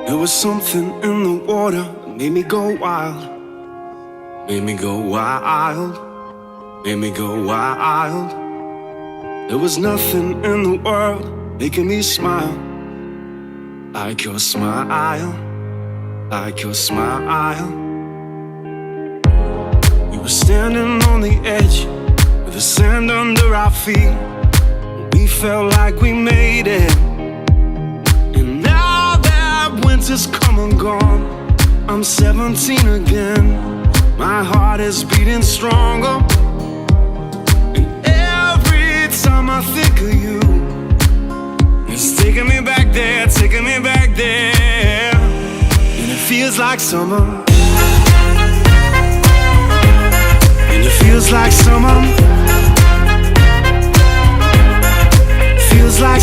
There was something in the water that made me go wild. Made me go wild. Made me go wild. There was nothing in the world making me smile like your smile, like your smile. We were standing on the edge with the sand under our feet. We felt like we made it. And now that winter's come and gone, I'm 17 again. My heart is beating stronger. And every time I think of you, it's taking me back there, taking me back there. And it feels like summer. And it feels like summer. Feels like